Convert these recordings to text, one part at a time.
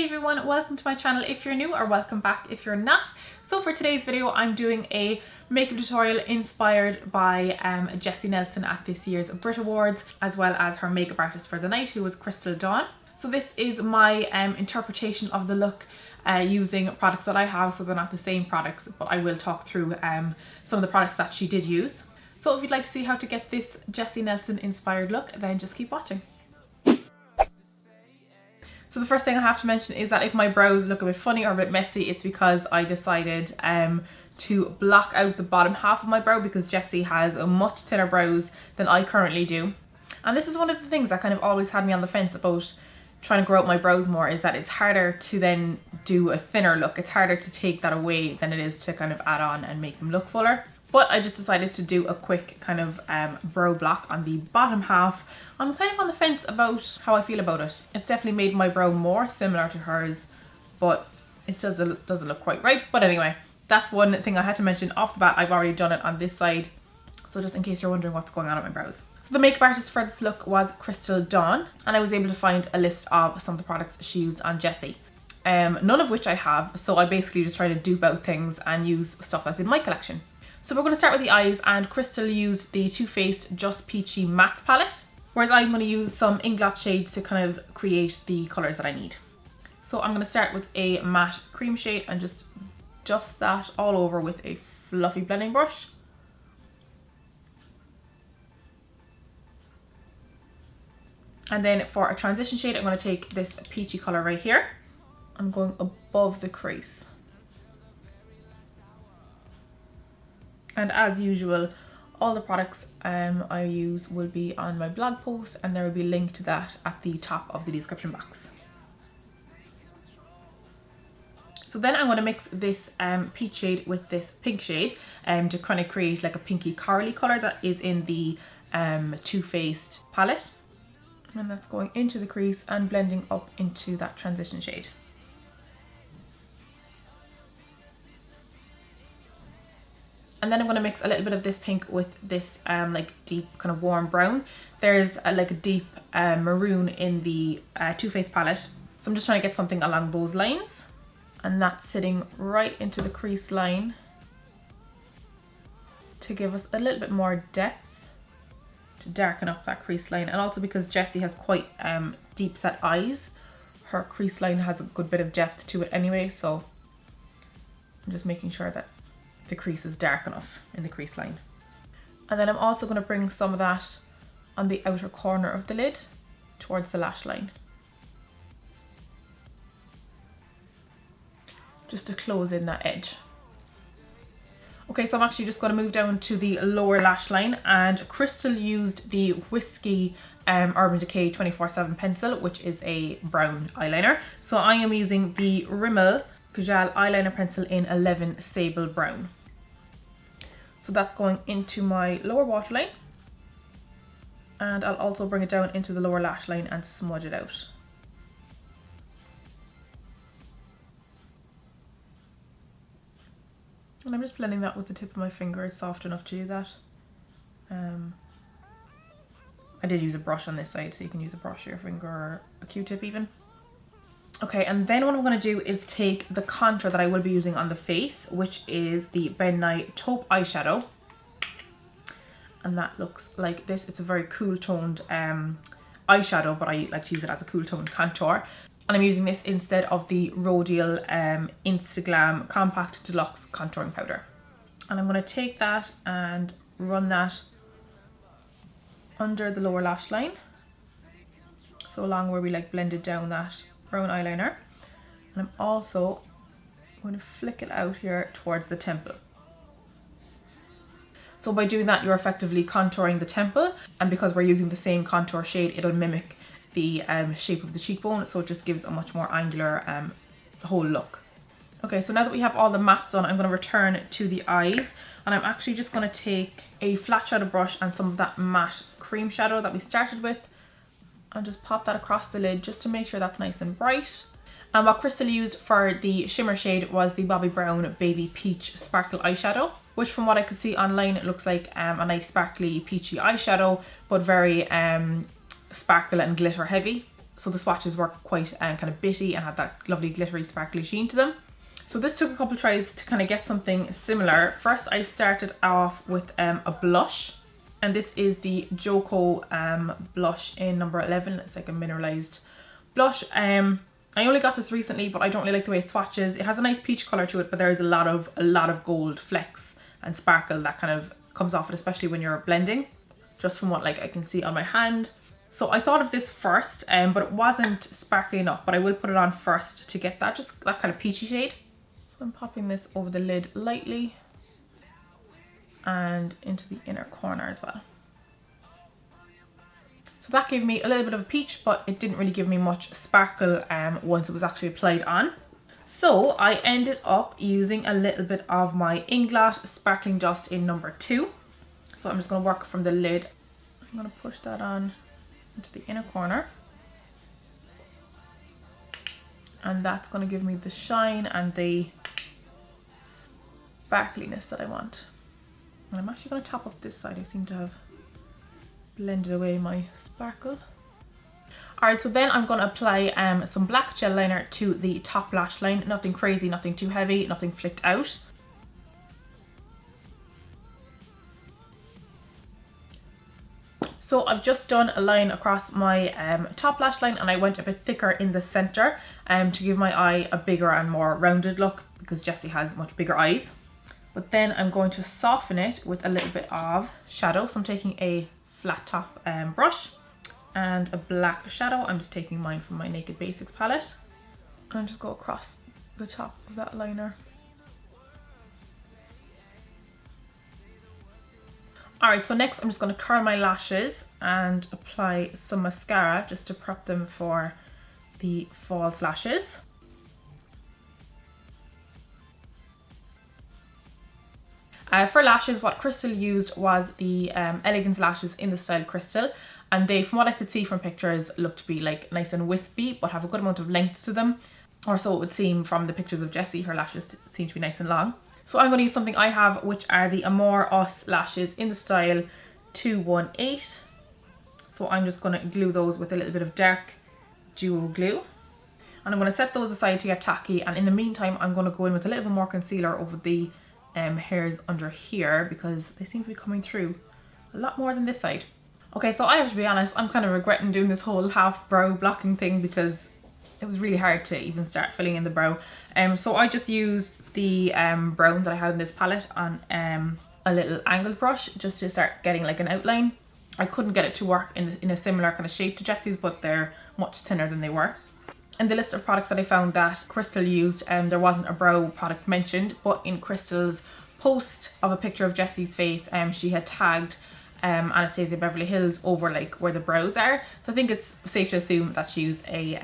everyone, welcome to my channel if you're new, or welcome back if you're not. So for today's video I'm doing a makeup tutorial inspired by Jesy Nelson at this year's Brit Awards, as well as her makeup artist for the night, who was Crystal Dawn. So this is my interpretation of the look using products that I have, so they're not the same products, but I will talk through some of the products that she did use. So if you'd like to see how to get this Jesy Nelson inspired look, then just keep watching. So the first thing I have to mention is that if my brows look a bit funny or a bit messy, it's because I decided to block out the bottom half of my brow, because Jesy has a much thinner brows than I currently do. And this is one of the things that kind of always had me on the fence about trying to grow out my brows more, is that it's harder to then do a thinner look. It's harder to take that away than it is to kind of add on and make them look fuller. But I just decided to do a quick kind of brow block on the bottom half. I'm kind of on the fence about how I feel about it. It's definitely made my brow more similar to hers, but it still doesn't look quite right. But anyway, that's one thing I had to mention off the bat. I've already done it on this side, so just in case you're wondering what's going on with my brows. So the makeup artist for this look was Crystal Dawn, and I was able to find a list of some of the products she used on Jesy. None of which I have, so I basically just try to dupe out things and use stuff that's in my collection. So we're going to start with the eyes, and Crystal used the Too Faced Just Peachy Matte palette, whereas I'm going to use some Inglot shades to kind of create the colours that I need. So I'm going to start with a matte cream shade and just dust that all over with a fluffy blending brush. And then for a transition shade, I'm going to take this peachy colour right here. I'm going above the crease. And as usual, all the products I use will be on my blog post, and there will be a link to that at the top of the description box. So then I'm going to mix this peach shade with this pink shade to kind of create like a pinky corally colour that is in the Too Faced palette. And that's going into the crease and blending up into that transition shade. And then I'm going to mix a little bit of this pink with this like deep kind of warm brown. There's like a deep maroon in the Too Faced palette. So I'm just trying to get something along those lines. And that's sitting right into the crease line to give us a little bit more depth, to darken up that crease line. And also because Jesy has quite deep set eyes, her crease line has a good bit of depth to it anyway. So I'm just making sure that the crease is dark enough in the crease line. And then I'm also going to bring some of that on the outer corner of the lid towards the lash line, just to close in that edge. Okay, so I'm actually just going to move down to the lower lash line, and Crystal used the Whiskey Urban Decay 24/7 pencil, which is a brown eyeliner. So I am using the Rimmel Kajal eyeliner pencil in 11 Sable Brown. So that's going into my lower waterline, and I'll also bring it down into the lower lash line and smudge it out. And I'm just blending that with the tip of my finger. It's soft enough to do that. I did use a brush on this side, so you can use a brush or your finger or a Q-tip even. Okay, and then what I'm going to do is take the contour that I will be using on the face, which is the Ben Nye Taupe eyeshadow. And that looks like this. It's a very cool toned eyeshadow, but I like to use it as a cool toned contour. And I'm using this instead of the Rodial Instaglam Compact Deluxe Contouring Powder. And I'm going to take that and run that under the lower lash line. So along where we like blended down that brown eyeliner. And I'm also going to flick it out here towards the temple. So by doing that, you're effectively contouring the temple, and because we're using the same contour shade, it'll mimic the shape of the cheekbone, so it just gives a much more angular whole look. Okay, so now that we have all the mattes done, I'm going to return to the eyes, and I'm actually just going to take a flat shadow brush and some of that matte cream shadow that we started with, and just pop that across the lid just to make sure that's nice and bright. And what Crystal used for the shimmer shade was the Bobbi Brown Baby Peach Sparkle Eyeshadow, which from what I could see online, it looks like a nice sparkly peachy eyeshadow, but very sparkle and glitter heavy. so the swatches were quite kind of bitty and had that lovely glittery sparkly sheen to them. So this took a couple tries to kind of get something similar. First I started off with a blush, and this is the Joko blush in number 11. It's like a mineralized blush. I only got this recently, but I don't really like the way it swatches. It has a nice peach color to it, but there is a lot of gold flecks and sparkle that kind of comes off it, especially when you're blending, just from what like I can see on my hand. So I thought of this first, but it wasn't sparkly enough, but I will put it on first to get that, just that kind of peachy shade. So I'm popping this over the lid lightly and into the inner corner as well. So that gave me a little bit of a peach, but it didn't really give me much sparkle once it was actually applied on. So I ended up using a little bit of my Inglot Sparkling Dust in number 2. So I'm just going to work from the lid. I'm going to push that on into the inner corner. And that's going to give me the shine and the sparkliness that I want. And I'm actually going to top up this side. I seem to have blended away my sparkle. Alright, so then I'm going to apply some black gel liner to the top lash line. Nothing crazy, nothing too heavy, nothing flicked out. So I've just done a line across my top lash line, and I went a bit thicker in the centre to give my eye a bigger and more rounded look, because Jesy has much bigger eyes. But then I'm going to soften it with a little bit of shadow. So I'm taking a flat top brush and a black shadow. I'm just taking mine from my Naked Basics palette and just go across the top of that liner. Alright, so next I'm just going to curl my lashes and apply some mascara just to prep them for the false lashes. For lashes, what Crystal used was the Elegance lashes in the style Crystal, and they, from what I could see from pictures, look to be like nice and wispy but have a good amount of length to them, or so it would seem from the pictures of Jesy. Her lashes seem to be nice and long. So I'm going to use something I have, which are the Amore Us lashes in the style 218. So I'm just going to glue those with a little bit of dark duo glue. And I'm going to set those aside to get tacky, and in the meantime I'm going to go in with a little bit more concealer over the hairs under here, because they seem to be coming through a lot more than this side. Okay, so I have to be honest, I'm kind of regretting doing this whole half brow blocking thing, because it was really hard to even start filling in the brow. So I just used the brown that I had in this palette on a little angled brush just to start getting like an outline. I couldn't get it to work in a similar kind of shape to Jesy's, but they're much thinner than they were. In the list of products that I found that Crystal used, there wasn't a brow product mentioned, but in Crystal's post of a picture of Jesy's face, she had tagged Anastasia Beverly Hills over like where the brows are. So I think it's safe to assume that she used a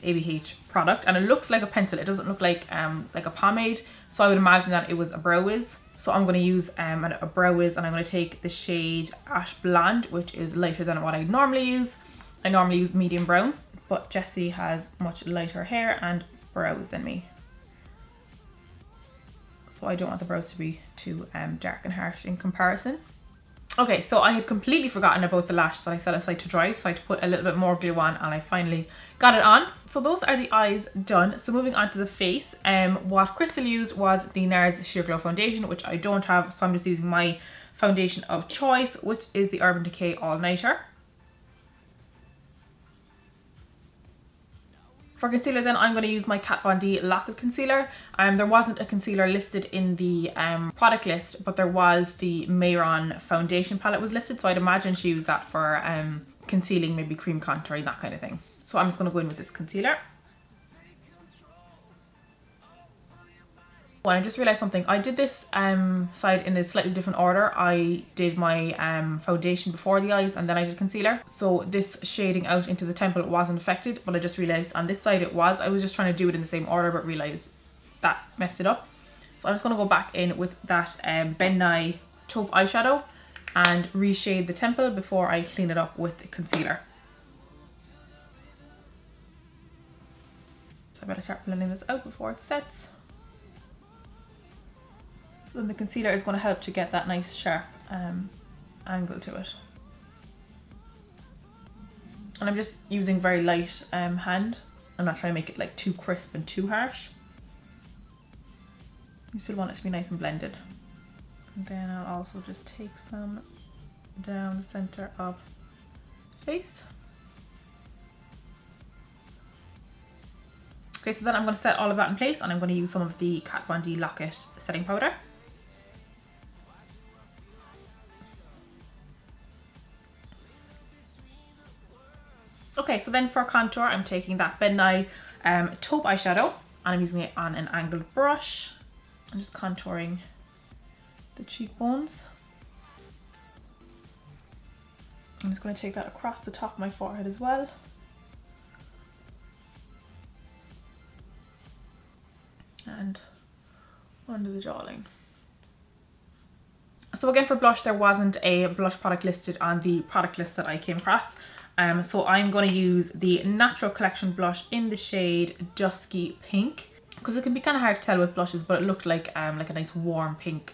ABH product, and it looks like a pencil. It doesn't look like a pomade, so I would imagine that it was a brow wiz. So I'm going to use a brow wiz, and I'm going to take the shade Ash Blonde, which is lighter than what I normally use. I normally use medium brown, but Jesy has much lighter hair and brows than me, so I don't want the brows to be too dark and harsh in comparison. Okay, so I had completely forgotten about the lash that I set aside to dry, so I had to put a little bit more glue on, and I finally got it on. So those are the eyes done. So moving on to the face, what Crystal used was the NARS Sheer Glow Foundation, which I don't have, so I'm just using my foundation of choice, which is the Urban Decay All Nighter. For concealer then, I'm going to use my Kat Von D Lock-It Concealer. There wasn't a concealer listed in the product list, but there was the Mayron foundation palette was listed, so I'd imagine she used that for concealing, maybe cream contouring, that kind of thing. So I'm just going to go in with this concealer. Well, I just realised something. I did this side in a slightly different order. I did my foundation before the eyes, and then I did concealer. So this shading out into the temple wasn't affected, but I just realised on this side it was. I was just trying to do it in the same order, but realised that messed it up. So I'm just going to go back in with that Ben Nye taupe eyeshadow and reshade the temple before I clean it up with the concealer. So I better start blending this out before it sets. Then the concealer is going to help to get that nice sharp angle to it. And I'm just using very light hand. I'm not trying to make it like too crisp and too harsh. You still want it to be nice and blended. And then I'll also just take some down the center of the face. Okay, so then I'm going to set all of that in place, and I'm going to use some of the Kat Von D Lock-It setting powder. Okay, so then for contour, I'm taking that Ben Nye taupe eyeshadow, and I'm using it on an angled brush. I'm just contouring the cheekbones. I'm just going to take that across the top of my forehead as well. And under the jawline. So again, for blush, there wasn't a blush product listed on the product list that I came across. So I'm going to use the Natural Collection blush in the shade Dusky Pink, because it can be kind of hard to tell with blushes, but it looked like a nice warm pink.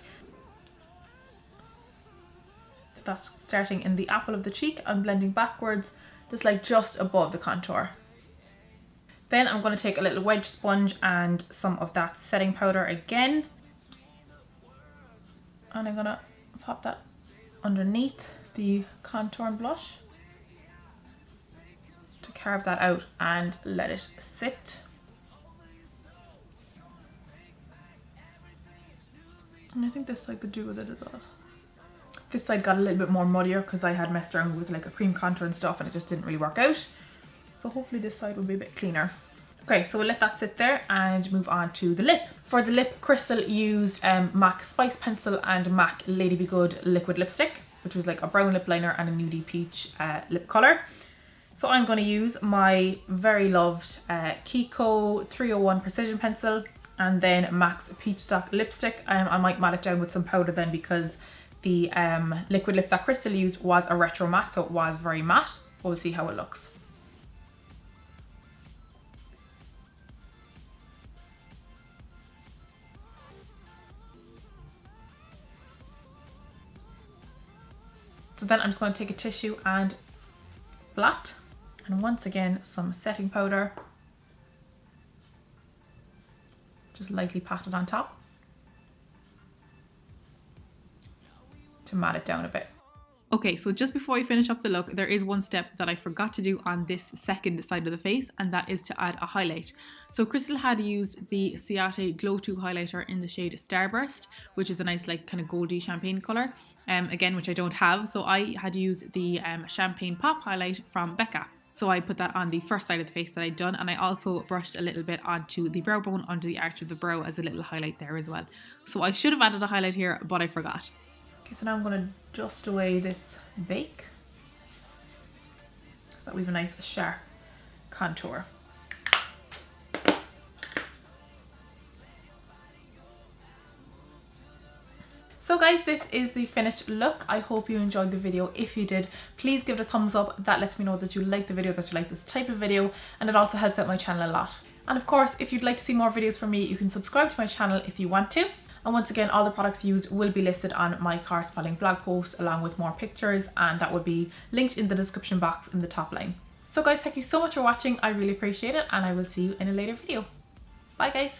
So that's starting in the apple of the cheek and blending backwards, just above the contour. Then I'm going to take a little wedge sponge and some of that setting powder again. And I'm going to pop that underneath the contour and blush to carve that out and let it sit. And I think this side could do with it as well. This side got a little bit more muddier because I had messed around with like a cream contour and stuff, and it just didn't really work out. So hopefully this side will be a bit cleaner. Okay, so we'll let that sit there and move on to the lip. For the lip, Crystal used MAC Spice Pencil and MAC Lady Be Good liquid lipstick, which was like a brown lip liner and a nudie peach lip colour. So I'm going to use my very loved Kiko 301 Precision Pencil and then MAC's Peach Stock lipstick. I might matte it down with some powder then, because the liquid lip that Crystal used was a retro matte, so it was very matte. We'll see how it looks. So then I'm just going to take a tissue and blot, and once again some setting powder, just lightly pat it on top to matte it down a bit. Okay, so just before we finish up the look, there is one step that I forgot to do on this second side of the face, and that is to add a highlight. So Crystal had used the Ciate Glow 2 highlighter in the shade Starburst, which is a nice like kind of goldy champagne colour, again, which I don't have. So I had used the Champagne Pop highlight from Becca. So I put that on the first side of the face that I'd done, and I also brushed a little bit onto the brow bone, under the arch of the brow as a little highlight there as well. So I should have added a highlight here, but I forgot. Okay, so now I'm going to dust away this bake so that we have a nice sharp contour. So guys, this is the finished look. I hope you enjoyed the video. If you did, please give it a thumbs up. That lets me know that you like the video, that you like this type of video, and it also helps out my channel a lot. And of course, if you'd like to see more videos from me, you can subscribe to my channel if you want to. And once again, all the products used will be listed on my corresponding blog post along with more pictures, and that would be linked in the description box in the top line. So guys, thank you so much for watching. I really appreciate it, and I will see you in a later video. Bye guys.